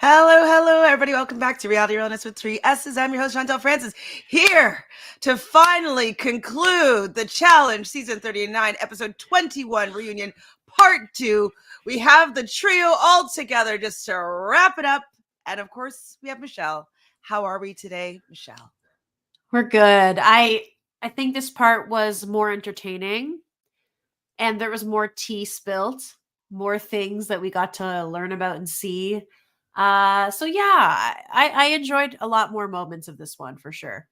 Hello, hello, everybody. Welcome back to Reality Realness with 3 S's. I'm your host, Chantele Francis, here to finally conclude the challenge, season 39, episode 21, reunion, part 2. We have the trio all together just to wrap it up. And of course, we have Michele. How are we today, Michele? We're good. I think this part was more entertaining and there was more tea spilt, more things that we got to learn about and see. So yeah, I enjoyed a lot more moments of this one for sure.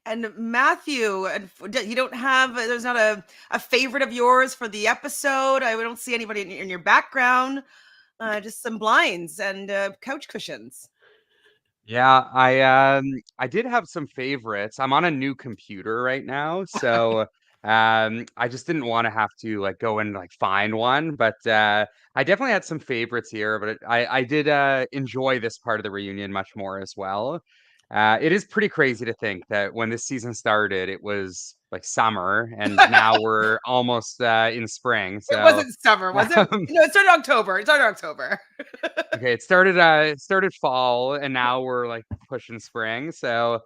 And Matthew, you don't have, there's not a favorite of yours for the episode. I don't see anybody in your background, just some blinds and couch cushions. Yeah, I did have some favorites. I'm on a new computer right now, so I just didn't want to have to like go and like find one, but I definitely had some favorites here, but I did enjoy this part of the reunion much more as well. It is pretty crazy to think that when this season started, it was like summer, and now we're almost in spring. It So wasn't summer, was it? um, No, it started October. It started October. Okay, it started fall and now we're like pushing spring. So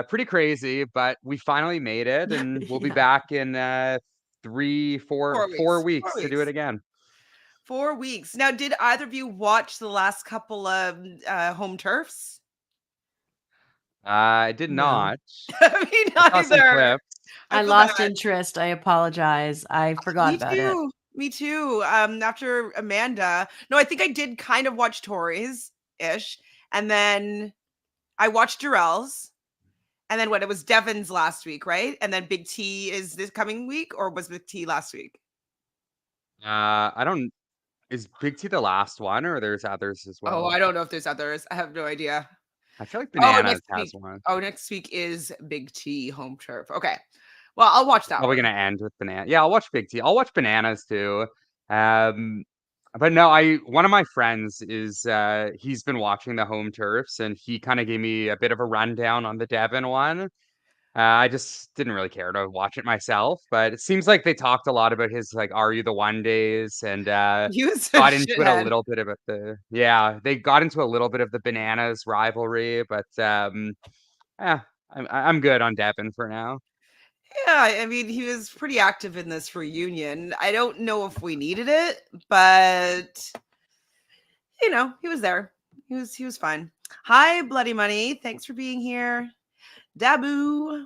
pretty crazy, but we finally made it and we'll be Yeah. back in three, four, 4 4 weeks. 4 weeks to do it weeks. again. 4 weeks. Now, did either of you watch the last couple of home turfs? I did No. not. Me I saw some neither. clips. I I feel lost bad. interest. I apologize. I forgot Me about it. too. Me too. After Amanda, no, I think I did kind of watch Tori's ish, and then I watched Jarrell's, and then what? It was Devin's last week, right? And then Big T is this coming week, or was Big T last week? I don't, is Big T the last one or there's others as Oh, well? I don't know if there's others. I have no idea. I feel like Oh, Bananas next has week. one. Oh, next week is Big T home turf. Okay. Well, I'll watch that Probably one. gonna end with Banana. Yeah, I'll watch Big T. I'll watch Bananas too. Um, but no, I one of my friends is he's been watching the home turfs and he kind of gave me a bit of a rundown on the Devon one. I just didn't really care to watch it myself, but it seems like they talked a lot about his like "Are You the One" days and He was a got into it a shithead. little bit about yeah, they got into a little bit of the Bananas rivalry, but yeah, I'm good on Devon for now. Yeah, I mean, he was pretty active in this reunion. I don't know if we needed it, but he was there. He was fine. Hi, Bloody Money. Thanks for being here. Dabu.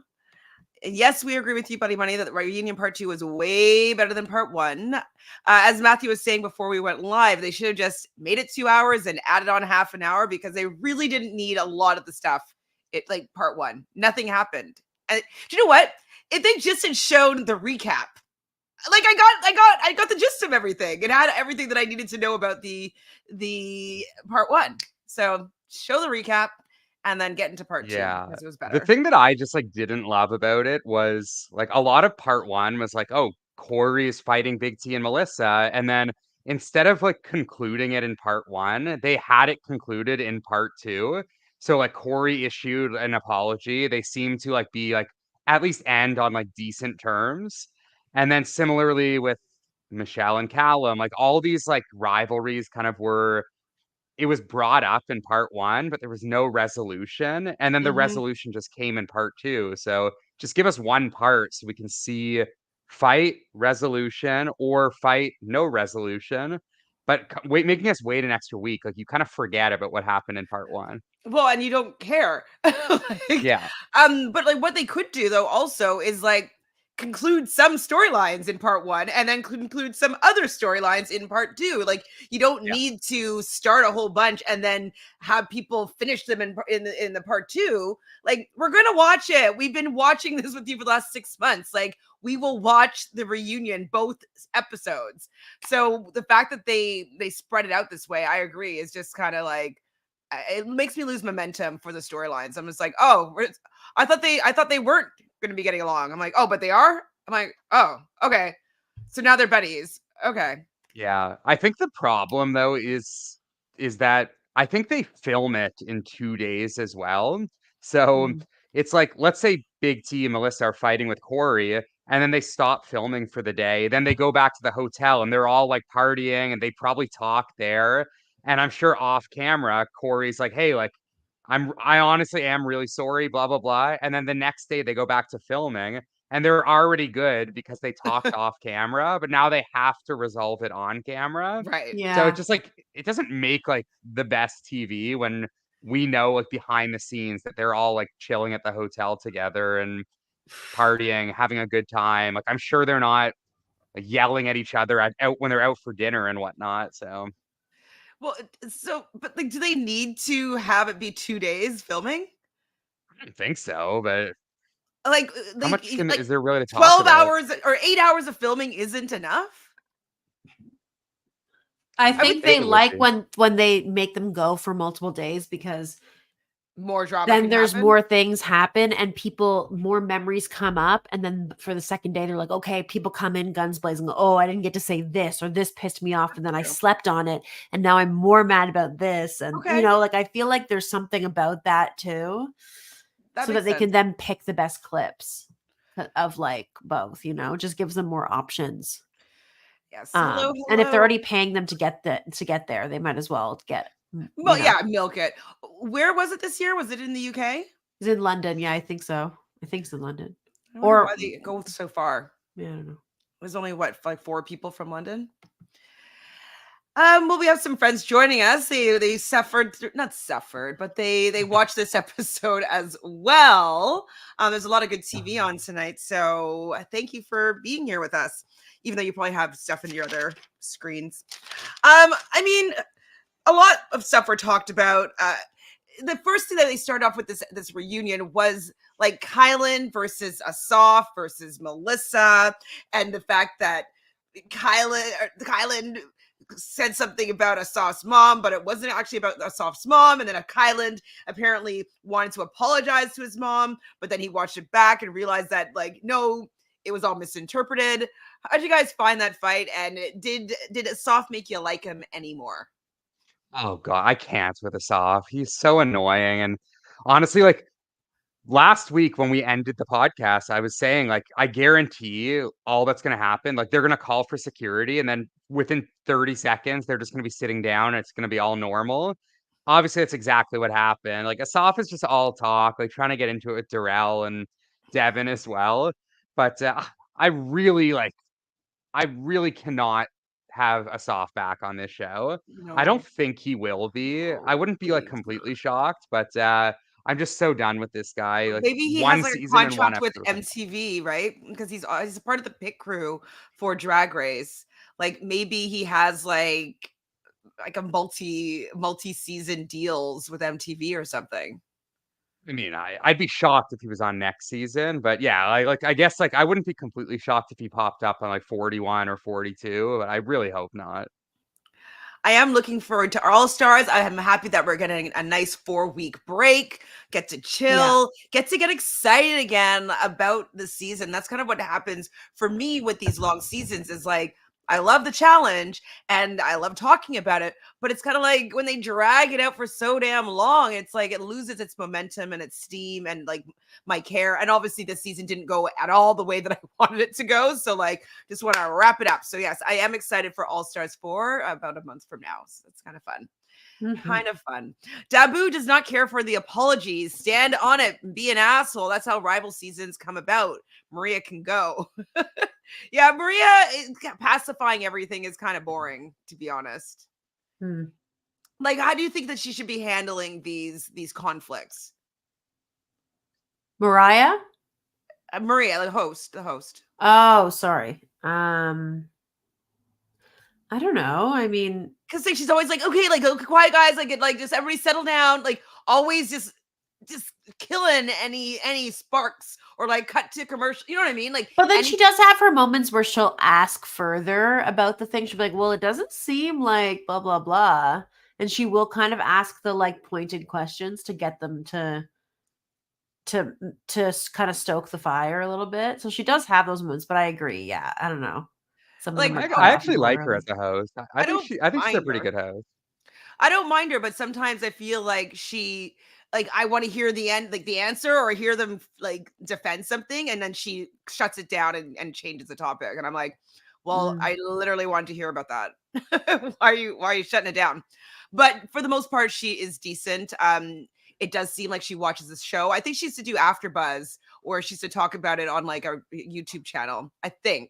Yes, we agree with you, Bloody Money, that the reunion part 2 was way better than part 1. As Matthew was saying before we went live, they should have just made it 2 hours and added on half an hour because they really didn't need a lot of the stuff. It like part 1, nothing happened. And do you know what? If they just had shown the recap, like I got the gist of everything. It had everything that I needed to know about the part 1. So show the recap and then get into part 2 Yeah. because it was The better. thing that I just like didn't love about it was like a lot of part one was like, oh, Corey is fighting Big T and Melissa. And then instead of like concluding it in part one, they had it concluded in part two. So like Corey issued an apology. They seem to like be like at least end on like decent terms. And then similarly with Michele and Callum, like all these like rivalries kind of were it was brought up in part one, but there was no resolution. And then the Mhm. resolution just came in part two. So just give us one part so we can see fight resolution or fight no resolution. But wait, making us wait an extra week, like you kind of forget about what happened in part one. Well, and you don't care. Like, Yeah. but like what they could do though also is like conclude some storylines in part 1 and then conclude some other storylines in part 2. Like you don't Yeah. need to start a whole bunch and then have people finish them in the part 2. Like we're going to watch it. We've been watching this with you for the last 6 months. Like we will watch the reunion both episodes. So the fact that they spread it out this way, I agree, is just kind of like it makes me lose momentum for the storylines. I'm just like, oh, I thought they weren't going to be getting along. I'm like, oh, but they are. I'm like, oh, okay. So now they're buddies. Okay. Yeah. I think the problem though is that I think they film it in 2 days as well. So Mm. it's like let's say Big T and Melissa are fighting with Corey and then they stop filming for the day. Then they go back to the hotel and they're all like partying and they probably talk there. And I'm sure off camera, Corey's like, hey, like, I honestly am really sorry, blah, blah, blah. And then the next day they go back to filming and they're already good because they talked off camera, but now they have to resolve it on camera. Right. So it Yeah. just like it doesn't make like the best TV when we know like behind the scenes that they're all like chilling at the hotel together and partying, having a good time. Like I'm sure they're not like, yelling at each other out when they're out for dinner and whatnot. So Well, so but like, do they need to have it be 2 days filming? I don't think so, but Like, how much is like there really to talk 12 about? hours or 8 hours of filming isn't enough? I I would think Think they think it would like be. when they make them go for multiple days because more drama then can there's happen. more things happen and more memories come up. And then for the second day, they're like, okay, people come in guns blazing. Oh, I didn't get to say this or this pissed me off. And then I True. slept on it. And now I'm more mad about this. And, Okay. like, I feel like there's something about that too. That So makes that they sense. can then pick the best clips of like both, just gives them more options. Yes. Hello, And if they're hello. already paying them to get there, they might as well get, Well, yeah, milk it. Where was it this year? Was it in the UK? It's in London. Yeah, I think so. I think it's in London. I wonder why Or they go so far. yeah, I don't know. There's only what, like 4 people from London? Well, we have some friends joining us. They suffered through, not suffered, but they watched this episode as well. There's a lot of good TV on tonight, so thank you for being here with us, even though you probably have stuff in your other screens. I mean, a lot of stuff were talked about. The first thing that they started off with this reunion was like Kyland versus Asaf versus Melissa, and the fact that Kyland said something about Asaf's mom, but it wasn't actually about Asaf's mom. And then Kyland apparently wanted to apologize to his mom, but then he watched it back and realized that, like, no, it was all misinterpreted. How'd you guys find that fight? And did Asaf make you like him anymore? Oh god, I can't with Assaf. He's so annoying. And honestly, like last week when we ended the podcast, I was saying, like, I guarantee all that's gonna happen, like they're gonna call for security, and then within 30 seconds, they're just gonna be sitting down and it's gonna be all normal. Obviously, that's exactly what happened. Like Assaf is just all talk, like trying to get into it with Darrell and Devin as well. But I really like I really cannot have Asaf back on this show. I No. don't think he will be. I wouldn't be like Please. completely shocked, but I'm just so done with this guy. Like Maybe he has one like a season and one contract with episode. MTV, right? Because he's a part of the pit crew for Drag Race. Like maybe he has like a multi-season deals with MTV or something. I mean, I'd be shocked if he was on next season, but yeah, I guess like I wouldn't be completely shocked if he popped up on like 41 or 42, but I really hope not. I am looking forward to All Stars. I am happy that we're getting a nice 4-week break, get to chill, get to get excited again about the season. That's kind of what happens for me with these long seasons is like, I love the challenge and I love talking about it, but it's kind of like when they drag it out for so damn long, it's like it loses its momentum and its steam and like my care. And obviously this season didn't go at all the way that I wanted it to go. So like just want to wrap it up. So yes, I am excited for All Stars 4 about a month from now. So it's kind of fun. Kind of fun. Dabu does not care for the apologies. Stand on it and be an asshole. That's how rival seasons come about. Moriah can go. Yeah, Moriah pacifying everything is kind of boring, to be honest. Like, how do you think that she should be handling these conflicts? Moriah? Moriah, the host. Oh, sorry. I don't know. I mean, because like she's always like, okay, like okay, quiet guys, like just everybody settle down, like always just killing any sparks or like cut to commercial. You know what I mean? Like, but then she does have her moments where she'll ask further about the thing. She'll be like, well, it doesn't seem like blah, blah, blah. And she will kind of ask the like pointed questions to get them to kind of stoke the fire a little bit. So she does have those moments, but I agree. Yeah. I don't know. Some of like them are I cut off actually more like her early. as a host. I don't I think she's a mind pretty her. good host. I don't mind her, but sometimes I feel like she like I want to hear the end, like the answer, or hear them like defend something, and then she shuts it down and changes the topic, and I'm like, well, I literally wanted to hear about that. why are you shutting it down? But for the most part, she is decent. It does seem like she watches this show. I think she used to do AfterBuzz, or she used to talk about it on like our YouTube channel, I think.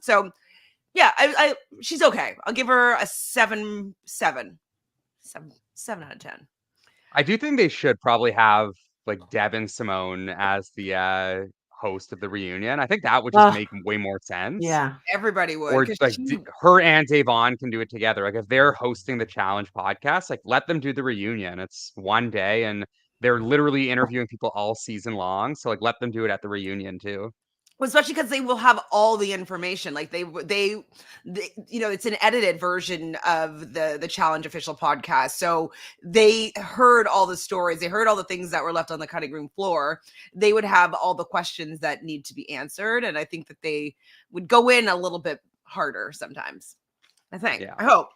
So yeah, I she's okay. I'll give her a 7 out of 10. I do think they should probably have like Deb and Simone as the host of the reunion. I think that would just make way more sense. Yeah. Everybody would, Or 'cause like her and Davon can do it together. Like if they're hosting the challenge podcast, like let them do the reunion. It's one day and they're literally interviewing people all season long. So like let them do it at the reunion too. well, especially because they will have all the information. Like they, you know, it's an edited version of the challenge official podcast. So they heard all the stories. They heard all the things that were left on the cutting room floor. They would have all the questions that need to be answered. And I think that they would go in a little bit harder sometimes. I think. Yeah. I hope.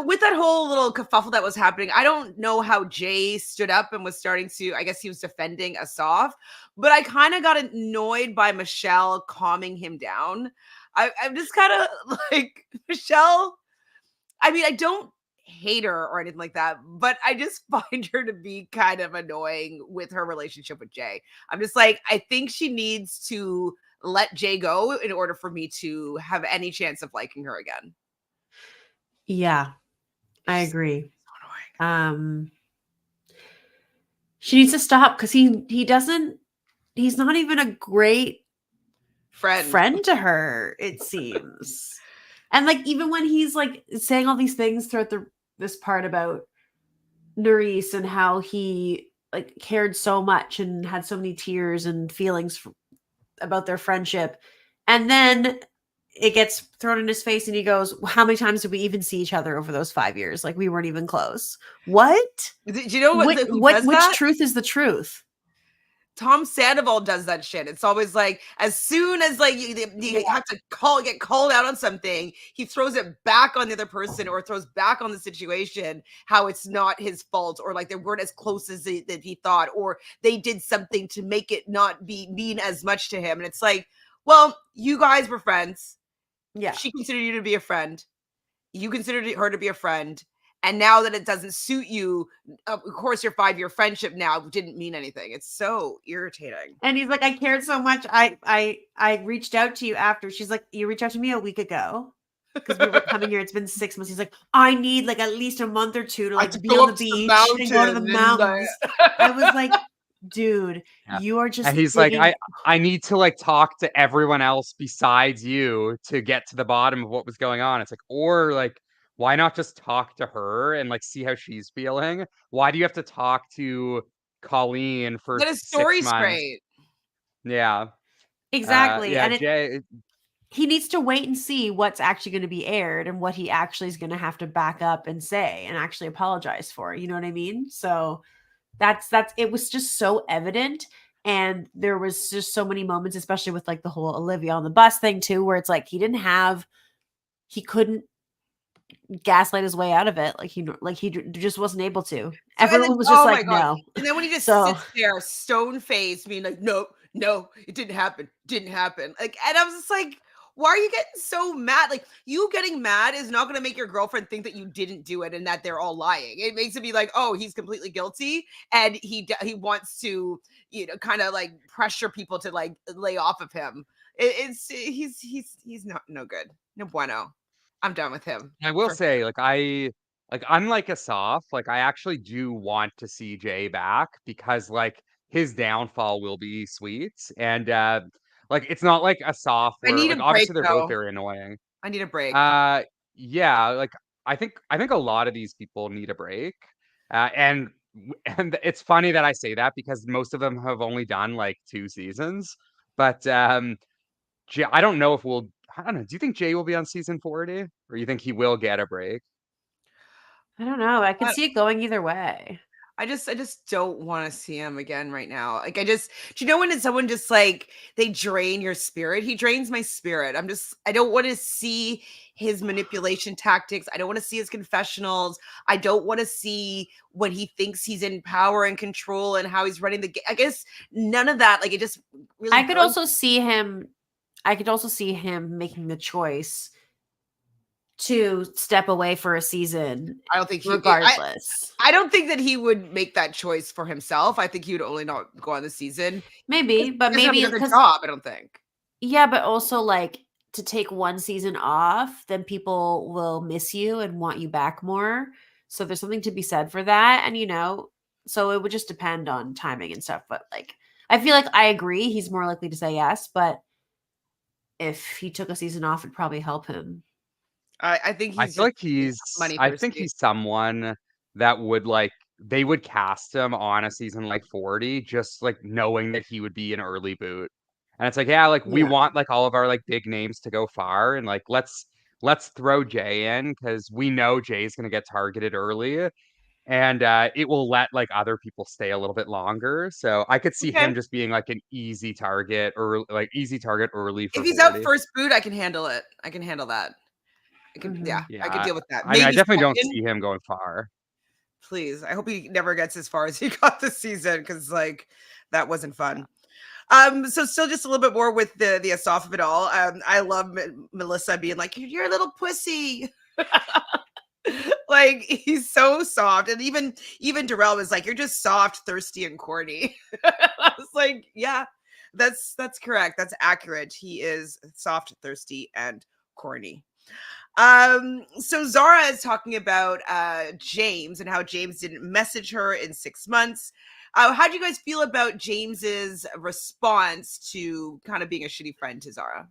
With that whole little kerfuffle that was happening, I don't know how Jay stood up and was starting to, I guess he was defending Asaf, but I kind of got annoyed by Michele calming him down. I'm just kind of like, Michele, I mean, I don't hate her or anything like that, but I just find her to be kind of annoying with her relationship with Jay. I'm just like, I think she needs to let Jay go in order for me to have any chance of liking her again. Yeah, I agree. She needs to stop because he's not even a great friend to her, it seems. And like even when he's like saying all these things throughout this part about Nurys and how he like cared so much and had so many tears and feelings about their friendship, and then it gets thrown in his face and he goes, how many times did we even see each other over those 5 years? Like we weren't even close. What? Do you know which truth is the truth? Tom Sandoval does that shit. It's always like, as soon as like you have to get called out on something, he throws it back on the other person or throws back on the situation, how it's not his fault, or like they weren't as close as that he thought, or they did something to make it not be mean as much to him. And it's like, well, you guys were friends. Yeah. She considered you to be a friend. You considered her to be a friend. And now that it doesn't suit you, of course, your 5-year friendship now didn't mean anything. It's so irritating. And he's like, I cared so much. I reached out to you after. She's like, you reached out to me a week ago because we were coming here. It's been 6 months. He's like, I need like at least a month or two to like be on the beach and go to the mountains. I was like, dude, you are just. And he's like, I need to like talk to everyone else besides you to get to the bottom of what was going on. It's like, or like, why not just talk to her and like see how she's feeling? Why do you have to talk to Colleen for Get his 6 story months? straight. Yeah. Exactly. Yeah, and Jay, he needs to wait and see what's actually going to be aired and what he actually is going to have to back up and say and actually apologize for. You know what I mean? So that's it was just so evident. And there was just so many moments, especially with like the whole Olivia on the bus thing too, where it's like he couldn't gaslight his way out of it. Like he just wasn't able to. Everyone was just like, no. And then when he just sits there stone faced being like, no, it didn't happen. Like, and I was just like, why are you getting so mad? Like, you getting mad is not going to make your girlfriend think that you didn't do it and that they're all lying. It makes it be like, oh, he's completely guilty and he wants to, you know, kind of like pressure people to like lay off of him. He's not no good. No bueno. I'm done with him. I will say, unlike Asaf, like I actually do want to see Jay back because like his downfall will be sweet. And like it's not like Asaf where like obviously they're both very annoying. I need a break. Yeah, like I think a lot of these people need a break. And it's funny that I say that because most of them have only done like 2 seasons. But I don't know if I don't know. Do you think Jay will be on season 40 or you think he will get a break? I don't know. I could see it going either way. I just don't want to see him again right now. Like do you know when someone just like they drain your spirit? He drains my spirit. I don't want to see his manipulation tactics. I don't want to see his confessionals. I don't want to see when he thinks he's in power and control and how he's running the game. I guess none of that. Like it just really I could also see him making the choice to step away for a season I don't think regardless. I don't think that he would make that choice for himself. I think he would only not go on the season. Maybe, but He doesn't have maybe another because job, I don't think. yeah, but also like to take one season off, then people will miss you and want you back more. So there's something to be said for that. And so it would just depend on timing and stuff. But like I feel like I agree he's more likely to say yes, but if he took a season off, it'd probably help him. I think I he's feel just like he's money I think thirsty. he's someone that would like they would cast him on a season like 40 just like knowing that he would be an early boot. And it's like, yeah, like we Yeah. want like all of our like big names to go far and like let's throw Jay in because we know Jay's gonna get targeted early and it will let like other people stay a little bit longer. So I could see Okay. him just being like an easy target or like easy target early If for he's out 40. first boot, I can handle it. I can handle that. Yeah, I could Yeah, deal with that. I mean, I Maybe definitely don't second. see him going far. Please. I hope he never gets as far as he got this season because like that wasn't fun. So still just a little bit more with the Asaf of it all. I love Melissa being like, "You're a little pussy." Like he's so soft, and even Darrell was like, "You're just soft, thirsty, and corny." I was like, "Yeah, that's correct. That's accurate. He is soft, thirsty, and corny." So Zara is talking about James and how James didn't message her in 6 months. How do you guys feel about James's response to kind of being a shitty friend to Zara?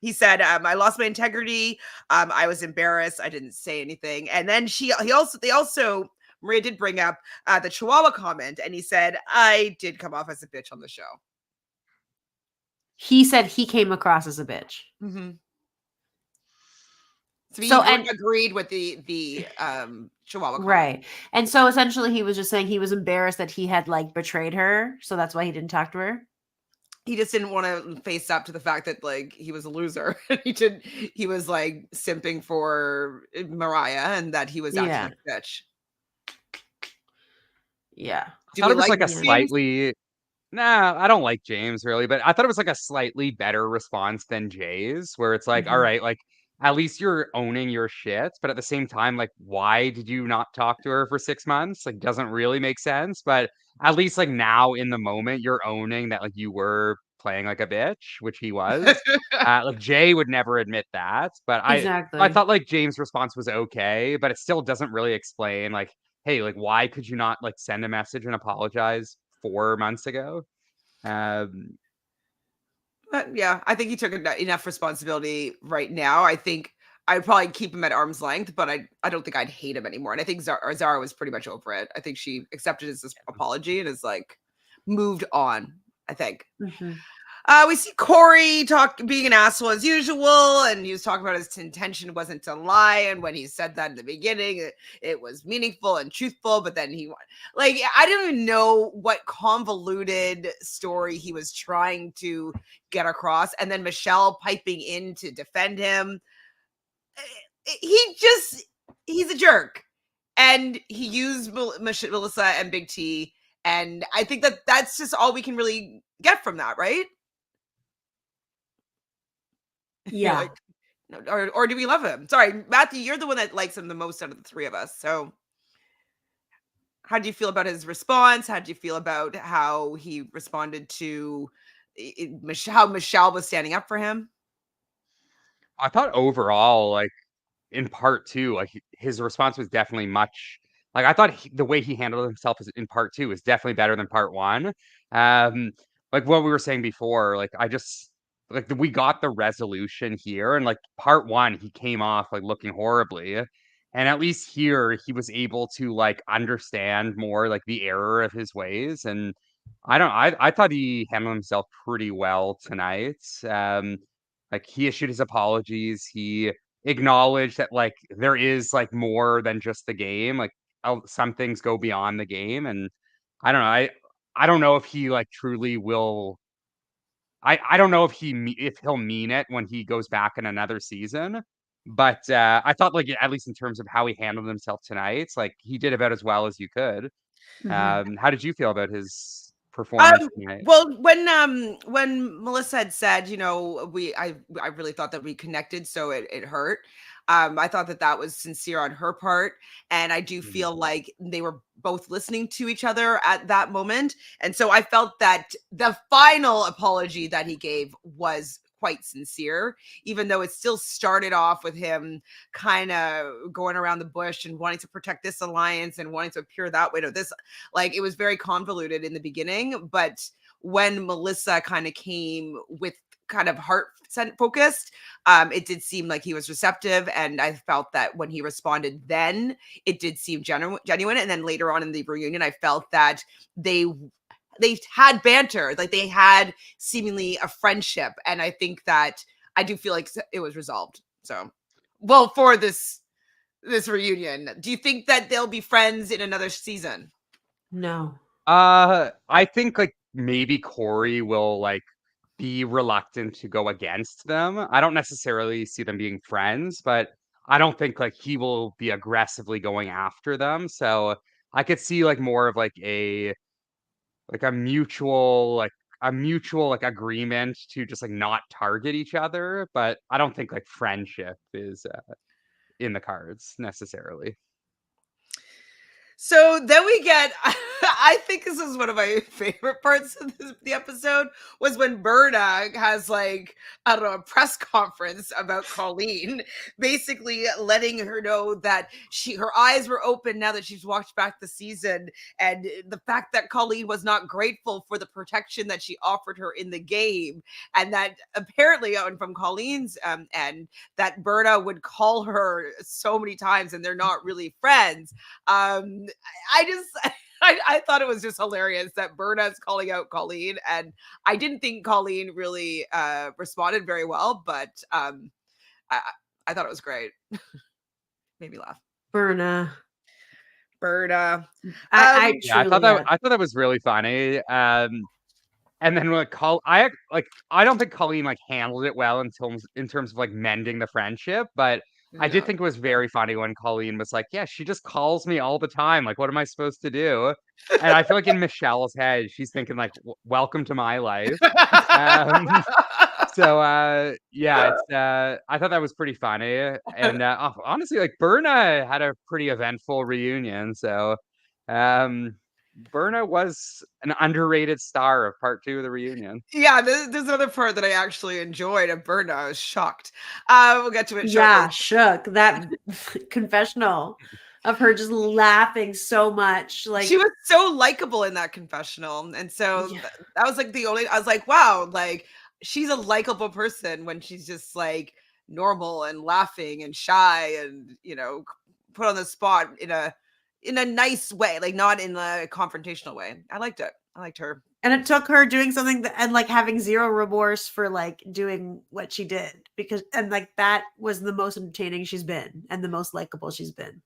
He said, "I lost my integrity. I was embarrassed. I didn't say anything." And then they also Maria did bring up the Chihuahua comment, and he said, "I did come off as a bitch on the show." He said he came across as a bitch. Mm-hmm. So he So and agreed with the Chihuahua comment. right. And so essentially he was just saying he was embarrassed that he had like betrayed her, so that's why he didn't talk to her. He just didn't want to face up to the fact that like he was a loser. He was like simping for Moriah and that he was acting like a bitch. Yeah. I thought it was like a slightly nah, I don't like James really, but I thought it was like a slightly better response than Jay's, where it's like, all right, like at least you're owning your shit, but at the same time, like, why did you not talk to her for 6 months? Like, doesn't really make sense. But at least like now in the moment, you're owning that like you were playing like a bitch, which he was. Like Jay would never admit that, but I Exactly. thought like James' response was okay, but it still doesn't really explain like, hey, like why could you not like send a message and apologize 4 months ago? But yeah, I think he took enough responsibility right now. I think I'd probably keep him at arm's length, but I don't think I'd hate him anymore. And I think Zara was pretty much over it. I think she accepted his apology and is like moved on, I think. We see Corey being an asshole as usual, and he was talking about his intention wasn't to lie. And when he said that in the beginning, it was meaningful and truthful. But then I don't even know what convoluted story he was trying to get across. And then Michele piping in to defend him. He's a jerk, and he used Melissa and Big T. And I think that's just all we can really get from that, right? Yeah. Like, or do we love him? Sorry, Matthew, you're the one that likes him the most out of the three of us. So how do you feel about his response? How do you feel about how he responded to how Michele was standing up for him? I thought overall, like in part two, like his response was definitely much like I thought the way he handled himself in part two is definitely better than part one. Um, like what we were saying before, like I just like we got the resolution here, and like part one, he came off like looking horribly, and at least here he was able to like understand more like the error of his ways, and I thought he handled himself pretty well tonight. Like he issued his apologies. He acknowledge that like there is like more than just the game. Like some things go beyond the game, and I don't know. I don't know if he like truly will. I don't know if if he'll mean it when he goes back in another season. But I thought like at least in terms of how he handled himself tonight, it's like he did about as well as you could. How did you feel about his performance tonight? Well, when Melissa had said, I really thought that we connected, so it hurt. I thought that was sincere on her part. And I do Mhm. feel like they were both listening to each other at that moment. And so I felt that the final apology that he gave was quite sincere, even though it still started off with him kind of going around the bush and wanting to protect this alliance and wanting to appear that way to this. Like, it was very convoluted in the beginning, but when Melissa kind of came with kind of heart focused, it did seem like he was receptive, and I felt that when he responded, then it did seem genuine. And then later on in the reunion, I felt that they had banter, like they had seemingly a friendship, and I think that I do feel like it was resolved. So, well, for this reunion, do you think that they'll be friends in another season? No. I think like maybe Corey will like be reluctant to go against them. I don't necessarily see them being friends, but I don't think like he will be aggressively going after them. So I could see like more of like a mutual like agreement to just like not target each other, but I don't think like friendship is in the cards necessarily. So then we get, I think this is one of my favorite parts of the episode, was when Berna has like, I don't know, a press conference about Colleen, basically letting her know that her eyes were open now that she's watched back the season. And the fact that Colleen was not grateful for the protection that she offered her in the game. And that apparently from Colleen's end, that Berna would call her so many times and they're not really friends. I just I thought it was just hilarious that Berna's calling out Colleen, and I didn't think Colleen really responded very well, but I I thought it was great. Made me laugh. Berna. Berna. I Yeah, truly I thought that was really funny. And then like I don't think Colleen like handled it well in terms of like mending the friendship, but I did No. think it was very funny when Colleen was like, "Yeah, she just calls me all the time. Like, what am I supposed to do?" And I feel like in Michele's head, she's thinking like, "Welcome to my life." Um, so yeah, it's I thought that was pretty funny, and honestly, like Berna had a pretty eventful reunion. So um, Berna was an underrated star of part 2 of the reunion. Yeah, there's another part that I actually enjoyed of Berna. I was shocked. We'll get to it shortly. Yeah, shook. That confessional of her just laughing so much. She Like, was so likable in that confessional, and so yeah. that was like the only. I was like, wow, like she's a likable person when she's just like normal and laughing and shy and put on the spot in a nice way, like not in a confrontational way. I liked it. I liked her. And it took her doing something and like having zero remorse for like doing what she did, because and like that was the most entertaining she's been and the most likable she's been.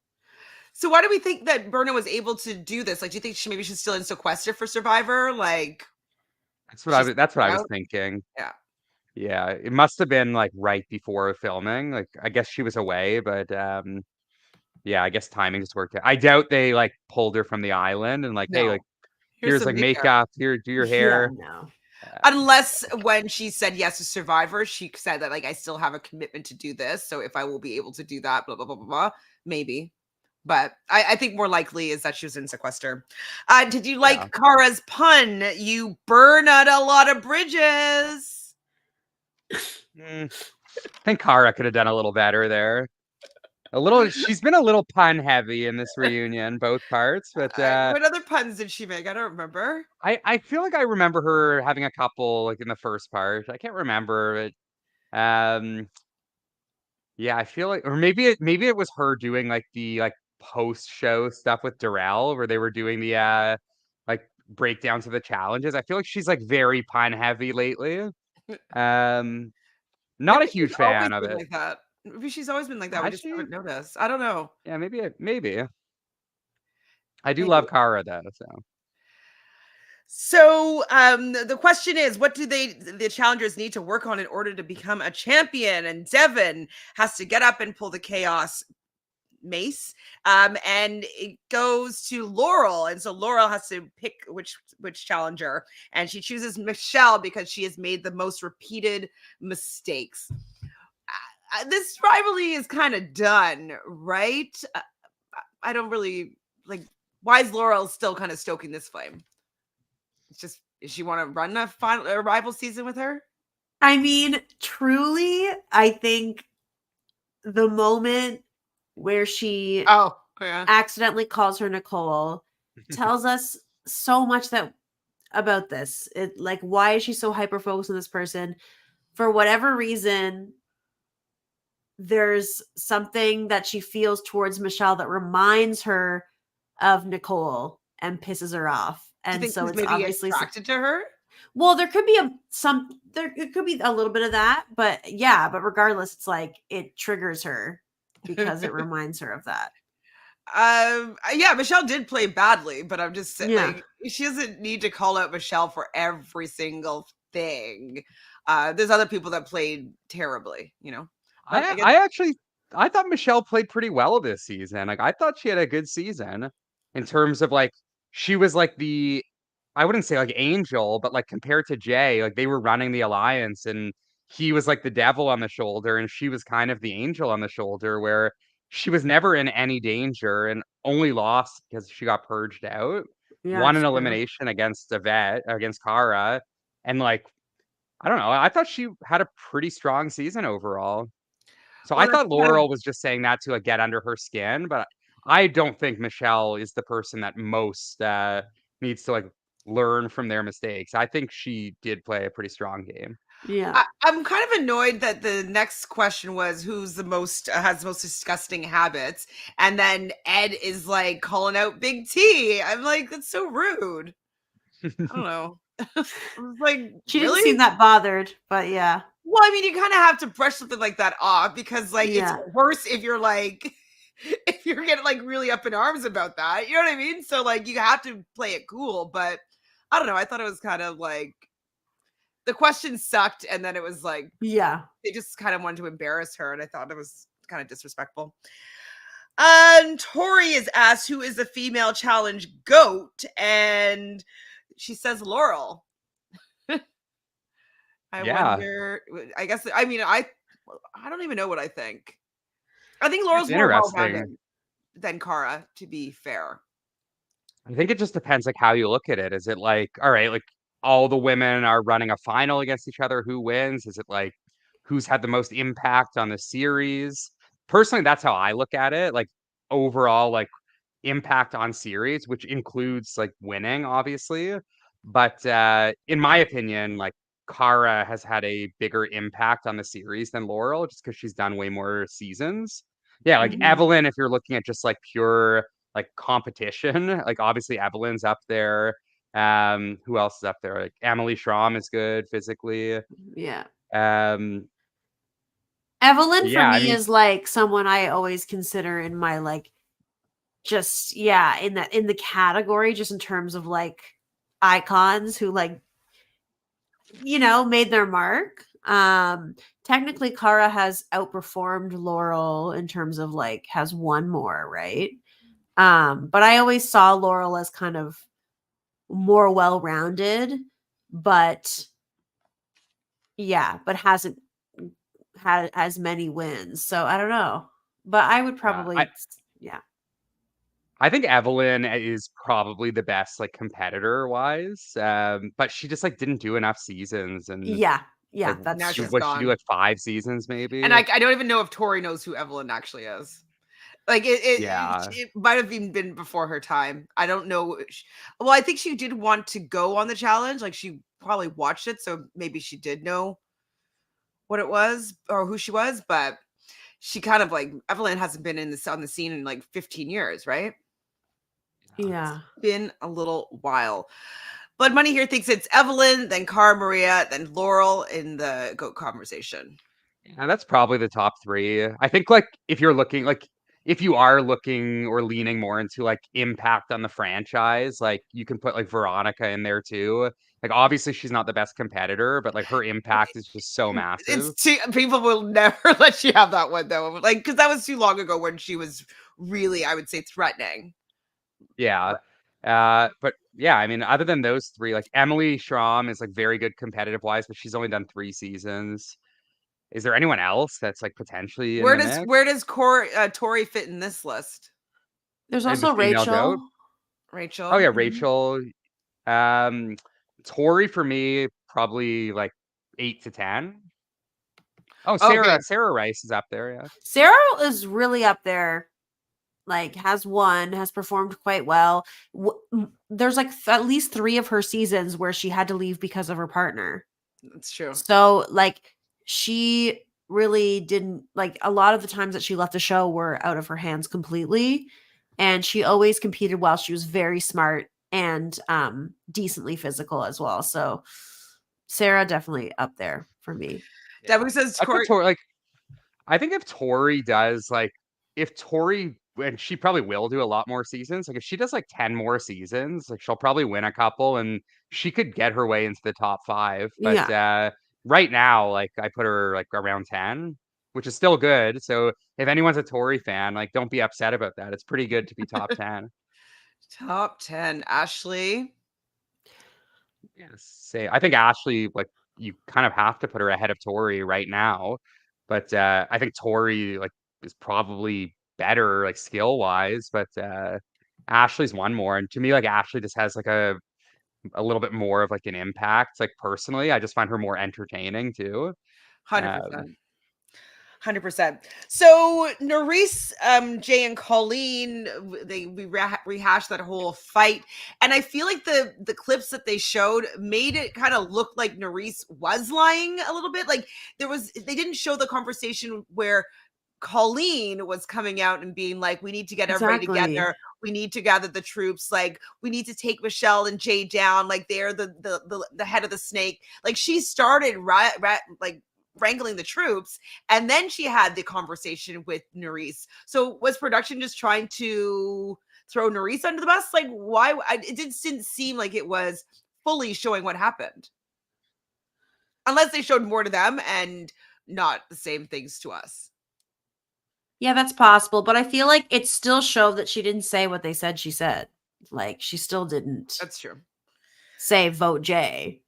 So why do we think that Berna was able to do this? Like, do you think maybe she's still in sequester for Survivor? Like, That's what I was out? thinking. Yeah. Yeah, it must have been like right before filming. Like I guess she was away, but yeah, I guess timing just worked out. I doubt they like pulled her from the island and like, hey, No. like Here's here's some like makeup. makeup, here do your Yeah, hair. no. Unless when she said yes to Survivor, she said that like I still have a commitment to do this. So if I will be able to do that, blah blah blah blah blah, maybe. But I think more likely is that she was in sequester. Did you Yeah. like Kara's pun? You burn out a lot of bridges. I think Kara could have done a little better there. She's been a little pun heavy in this reunion, both parts, but What other puns did she make? I don't remember. I feel like I remember her having a couple like in the first part. I can't remember, but yeah, I feel like, or maybe it was her doing like the like post show stuff with Darrell where they were doing the like breakdowns of the challenges. I feel like she's like very pun heavy lately. Um, Not a Maybe she's huge always fan of been it. like that. Maybe she's always been like that. We Has just she? haven't noticed. I don't know. Yeah, maybe. I do Maybe. love Kara though, so. So the question is, what do the challengers need to work on in order to become a champion? And Devin has to get up and pull the chaos mace. And it goes to Laurel. And so Laurel has to pick which challenger. And she chooses Michele because she has made the most repeated mistakes. this rivalry is kind of done, right? I don't really like. Why is Laurel still kind of stoking this flame? It's just, does she want to run a rival season with her? I mean, truly, I think the moment where she Oh, yeah. accidentally calls her Nicole tells us so much about this. It like, why is she so hyper focused on this person? For whatever reason, there's something that she feels towards Michele that reminds her of Nicole and pisses her off. Do you And think so he's it's maybe obviously attracted to her? well, there could be it could be a little bit of that, but yeah, but regardless, it's like it triggers her because it reminds her of that. Yeah, Michele did play badly, but I'm just Yeah. like, she doesn't need to call out Michele for every single thing. There's other people that played terribly, But I guess I thought Michele played pretty well this season. Like I thought she had a good season in terms of like she was like I wouldn't say like angel, but like compared to Jay, like they were running the alliance and he was like the devil on the shoulder and she was kind of the angel on the shoulder where she was never in any danger and only lost because she got purged out. Yeah, Won an true. elimination against against Kara. And like, I don't know. I thought she had a pretty strong season overall. So I well, that's thought kind of Laurel was just saying that to like get under her skin, but I don't think Michele is the person that most needs to like learn from their mistakes. I think she did play a pretty strong game. Yeah. I'm kind of annoyed that the next question was who's the most has the most disgusting habits, and then Ed is like calling out Big T. I'm like, that's so rude. I don't know. I was like, She didn't seem really? that bothered, but yeah. Well, I mean, you kind of have to brush something like that off because, like, it's Yeah. worse if you're like, if you're getting like really up in arms about that. You know what I mean? So, like, you have to play it cool. But I don't know. I thought it was kind of like the question sucked, and then it was like Yeah. they just kind of wanted to embarrass her, and I thought it was kind of disrespectful. Tori is asked who is the female challenge goat, and she says Laurel. I Yeah, wonder. I guess. I mean, I don't even know what I think. I think it's Laurel's more interesting. well-rounded than Cara, to be fair. I think it just depends like how you look at it. Is it like, all right, like all the women are running a final against each other, who wins? Is it like who's had the most impact on the series? Personally, that's how I look at it. Like overall, like impact on series, which includes like winning, obviously. But in my opinion, like Kara has had a bigger impact on the series than Laurel, just because she's done way more seasons. Yeah, like Mhm. Evelyn, if you're looking at just like pure like competition, like obviously Evelyn's up there. Who else is up there? Like Emily Schramm is good physically. Yeah. Um, Evelyn for yeah, I me mean, is like someone I always consider in my like just yeah, in the category just in terms of like icons who like made their mark. Technically Kara has outperformed Laurel in terms of like has won more, right? But I always saw Laurel as kind of more well-rounded, but yeah, but hasn't had as many wins. So I don't know. But I would yeah, I probably yeah. I think Evelyn is probably the best like competitor wise. But she just like didn't do enough seasons and Yeah. like Yeah, that's Now true. she's what she do gone. like 5 seasons And maybe. I don't even know if Tori knows who Evelyn actually is. Like Yeah. it might have even been before her time. I don't know. Well, I think she did want to go on the challenge. Like she probably watched it, so maybe she did know what it was or who she was. But she kind of like Evelyn hasn't been in this on the scene in like 15 years, right? Yeah. Been a little while. Blood Money here thinks it's Evelyn, then Cara Maria, then Laurel in the GOAT conversation. And that's probably the top three. I think like if you're looking like if you are looking or leaning more into like impact on the franchise, like you can put like Veronica in there too. Like obviously she's not the best competitor, but like her impact is just so It's massive. too, people will never let you have that one though. Like, because that was too long ago when she was really, I would say, threatening. Yeah. But yeah, I mean, other than those three, like Emily Schramm is like very good competitive wise, but she's only done 3 seasons. is there anyone else that's like potentially in Where the does mix? Tori fit in this list? There's And the also female goat? Rachel. Oh Rachel. yeah, Mhm. Rachel. Um, Tori for me probably like 8 to 10. Oh, Okay. Sarah Rice is up there. Yeah. Sarah is really up there. Like, has won, has performed quite well. There's like at least 3 of her seasons where she had to leave because of her partner. That's true. So, like, she really didn't like a lot of the times that she left the show were out of her hands completely. And she always competed well. She was very smart and decently physical as well. So, Sarah definitely up there for me. Debbie says I put Tori. Tori like I think if Tori does like if Tori and she probably will do a lot more seasons. Like if she does like 10 more seasons, like she'll probably win a couple and she could get her way into the top 5. But Yeah. right now, like I put her like around 10, which is still good. So if anyone's a Tori fan, like don't be upset about that. It's pretty good to be top 10. Top 10. Ashley. Yes. Say I think Ashley, like you kind of have to put her ahead of Tori right now. But I think Tori like is probably better like skill wise, but Ashley's one more. And to me, like Ashley just has like a little bit more of like an impact. Like personally, I just find her more entertaining too. Um, 100%. 100%. So Nurys, Jay and Colleen, we rehashed that whole fight, and I feel like the clips that they showed made it kind of look like Nurys was lying a little bit. Like they didn't show the conversation where Colleen was coming out and being like, we need to get everybody Exactly. together. We need to gather the troops. Like, we need to take Michele and Jay down. Like, they're the head of the snake. Like, she started like wrangling the troops, and then she had the conversation with Nurys. So was production just trying to throw Nurys under the bus? Like, why? It didn't seem like it was fully showing what happened, unless they showed more to them and not the same things to us. Yeah, that's possible, but I feel like it still showed that she didn't say what they said she said. Like, she still didn't That's true. say vote Jay.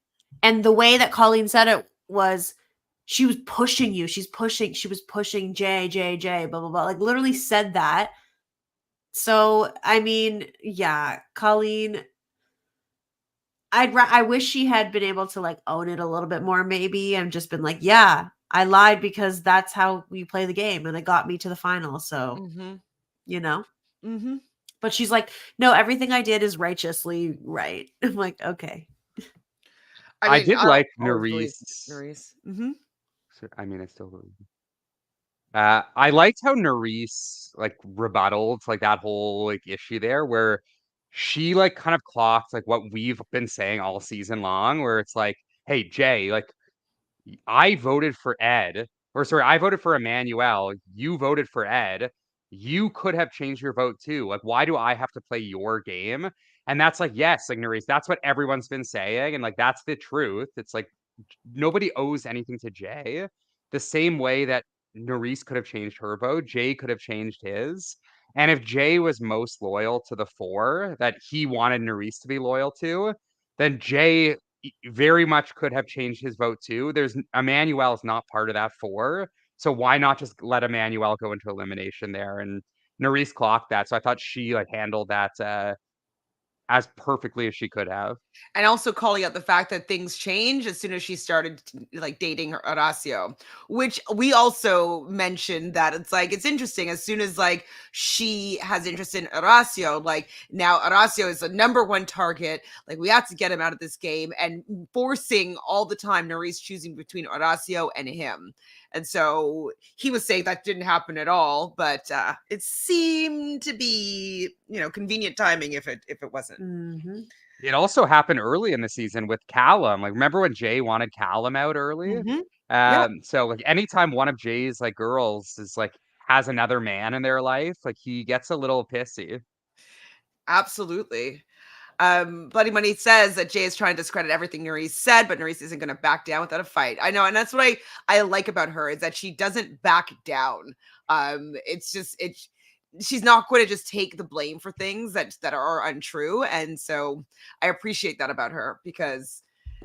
And the way that Colleen said it was she was pushing you. She was pushing Jay, blah, blah, blah. Like, literally said that. So, I mean, yeah, Colleen, I wish she had been able to like own it a little bit more, maybe, and just been like, yeah, I lied because that's how we play the game and it got me to the final. So, Mm-hmm. you know? Mm-hmm. But she's like, no, everything I did is righteously right. I'm like, okay. I I mean, did I like always believe Nurys. Nurys. Mm-hmm. I mean, I still believe. I liked how Nurys like rebutted like that whole like issue there where she like kind of clocked like what we've been saying all season long, where it's like, hey Jay, like I voted for Ed, or sorry, I voted for Emmanuel. You voted for Ed. You could have changed your vote too. Like, why do I have to play your game? And that's like, yes, like Nurys, that's what everyone's been saying, and like that's the truth. It's like nobody owes anything to Jay. The same way that Nurys could have changed her vote, Jay could have changed his. And if Jay was most loyal to the 4 that he wanted Nurys to be loyal to, then Jay very much could have changed his vote too. There's Emmanuel is not part of that 4. So why not just let Emmanuel go into elimination there? And Nurys clocked that. So I thought she like handled that as perfectly as she could have. And also calling out the fact that things change as soon as she started like dating Horacio, which we also mentioned that it's like it's interesting as soon as like she has interest in Horacio, like now Horacio is the #1 target. Like we have to get him out of this game, and forcing all the time Nurys choosing between Horacio and him. And so he was saying that didn't happen at all, but it seemed to be, convenient timing if it wasn't. Mm-hmm. It also happened early in the season with Callum. Like, remember when Jay wanted Callum out early? Mm-hmm. Yeah, So like anytime one of Jay's like girls is like has another man in their life, like he gets a little pissy. absolutely. Bloody Money says that Jay is trying to discredit everything Nurys said, but Nurys isn't going to back down without a fight. I know, and that's what I like about her is that she doesn't back down. It's just she's not going to just take the blame for things that are untrue, and so I appreciate that about her because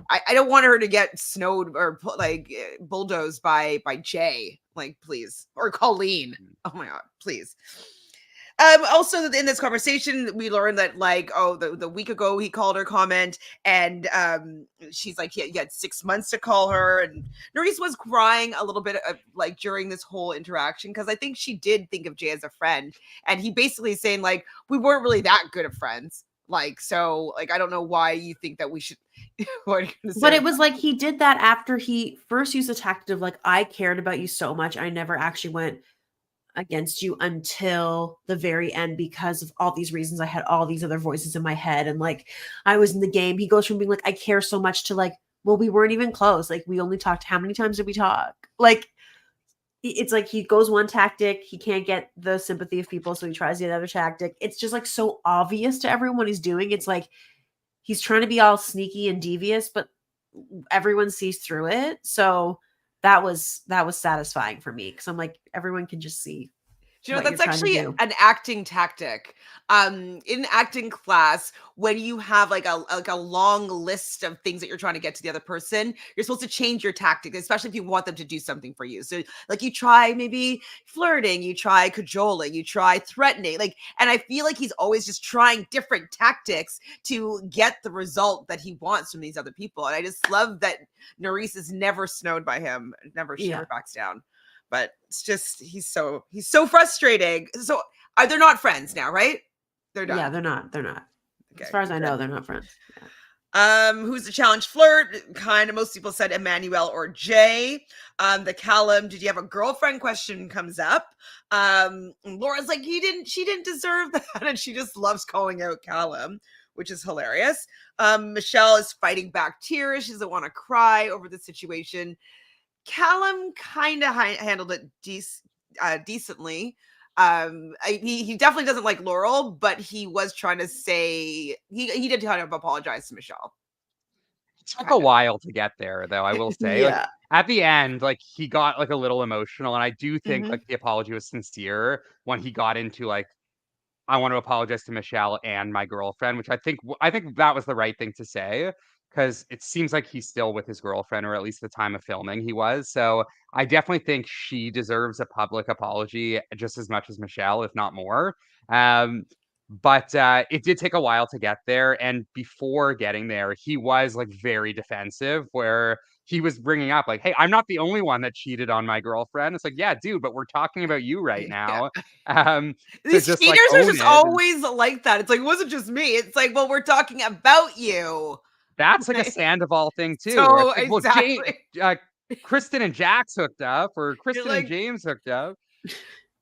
I don't want her to get snowed or like bulldozed by Jay. Like, please. Or Colleen. Oh my God, please. Also in this conversation, we learned that like, oh, the week ago he called her comment, and she's like, he had 6 months to call her, and Nurys was crying a little bit like during this whole interaction, because I think she did think of Jay as a friend, and he basically saying like, we weren't really that good of friends. Like, so like, I don't know why you think that we should. What are you gonna say? But it was like he did that after he first used the tactic of like, I cared about you so much, I never actually went against you until the very end because of all these reasons. I had all these other voices in my head, and like I was in the game. He goes from being like, I care so much to like, well, we weren't even close. Like, we only talked, how many times did we talk? Like, it's like he goes one tactic, he can't get the sympathy of people, so he tries the other tactic. It's just like so obvious to everyone what he's doing. It's like he's trying to be all sneaky and devious, but everyone sees through it. So that was satisfying for me, because I'm like, everyone can just see. Do you know, that's actually an acting tactic. In acting class, when you have like a long list of things that you're trying to get to the other person, you're supposed to change your tactic, especially if you want them to do something for you. So like you try maybe flirting, you try cajoling, you try threatening, like, and I feel like he's always just trying different tactics to get the result that he wants from these other people. And I just love that Nurys is never snowed by him, never backs down. But it's just, he's so frustrating. So they're not friends now, right? They're done. Yeah, they're not. Okay, as far as I know, they're not friends. Yeah. Who's the challenge flirt? Kind of, most people said Emmanuel or Jay. The Callum, did you have a girlfriend question comes up. Laura's like, she didn't deserve that. And she just loves calling out Callum, which is hilarious. Michele is fighting back tears. She doesn't want to cry over the situation. Callum kind of handled it decently. He definitely doesn't like Laurel, but he was trying to say he did kind of apologize to Michele. It took a while to get there, though, I will say. Yeah. Like at the end, like he got like a little emotional, and I do think like the apology was sincere when he got into like, I want to apologize to Michele and my girlfriend, which I think that was the right thing to say, because it seems like he's still with his girlfriend, or at least the time of filming he was. So I definitely think she deserves a public apology just as much as Michele, if not more. But it did take a while to get there, and before getting there, he was like very defensive, where he was bringing up like, "Hey, I'm not the only one that cheated on my girlfriend." It's like, yeah, dude, but we're talking about you right now. These just, cheaters like, are just always like that. It's like, it wasn't just me. It's like, well, we're talking about you. That's like a Sandoval thing too. So like, exactly. Well, Kristen and Jax hooked up, or Kristen like, and James hooked up.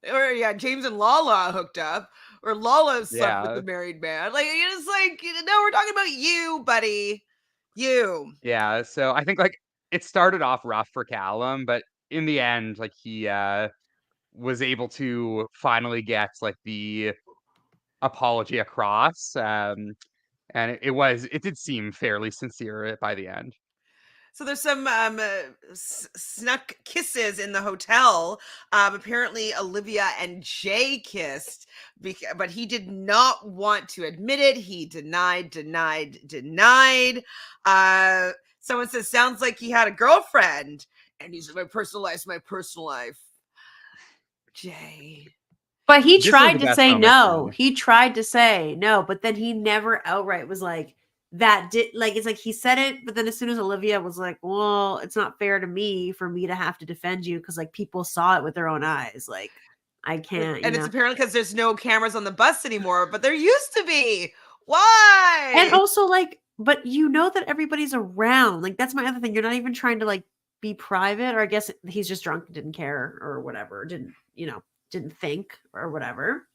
Or yeah, James and Lala hooked up, or Lala slept with the married man. Like, it's like, no, we're talking about you, buddy. You. Yeah. So I think like it started off rough for Callum, but in the end, like he was able to finally get like the apology across. And it did seem fairly sincere by the end. So there's some snuck kisses in the hotel. Apparently, Olivia and Jay kissed, but he did not want to admit it. He denied. Someone says, sounds like he had a girlfriend. And he's like, my personal life. Jay. But he tried to say no. He tried to say no, but then he never outright was like, that did, like, it's like he said it, but then as soon as Olivia was like, well, it's not fair to me for me to have to defend you, because like people saw it with their own eyes, like I can't. And it's apparently because there's no cameras on the bus anymore, but there used to be. Why? And also like, but you know that everybody's around. Like, that's my other thing. You're not even trying to like be private, or I guess he's just drunk and didn't care or whatever, didn't think or whatever.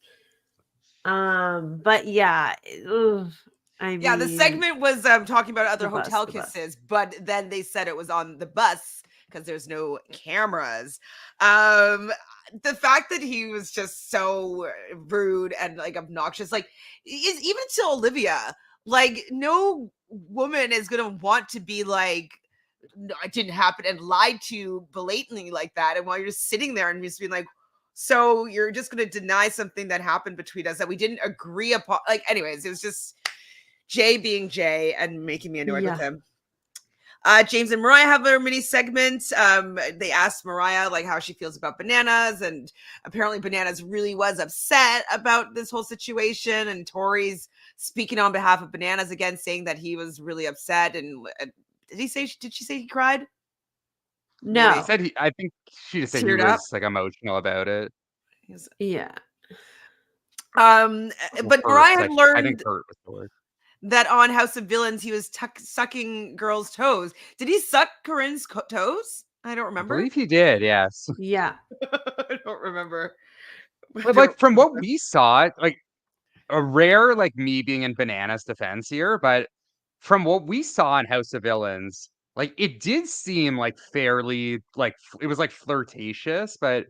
But yeah, the segment was talking about other hotel kisses, but then they said it was on the bus because there's no cameras. The fact that he was just so rude and like obnoxious, like, is even to Olivia, like, no woman is gonna want to be like, no, it didn't happen, and lied to blatantly like that. And while you're just sitting there and just being like, so you're just going to deny something that happened between us that we didn't agree upon. Like, anyways, it was just Jay being Jay and making me annoyed with him. James and Moriah have their mini segment. They asked Moriah like how she feels about bananas, and apparently bananas really was upset about this whole situation. And Tori's speaking on behalf of bananas again, saying that he was really upset. And did she say he cried? No. I think she just said he Teared up? was like emotional about it. Yeah. But Moriah had I think learned hurt was the word. that on House of Villains he was sucking girls' toes. Did he suck Corinne's toes? I don't I remember. believe he did, yes. Yeah. I don't remember. But like from what we saw, like a rare like me being in Banana's defense here, but from what we saw in House of Villains, like it did seem like fairly like it was like flirtatious, but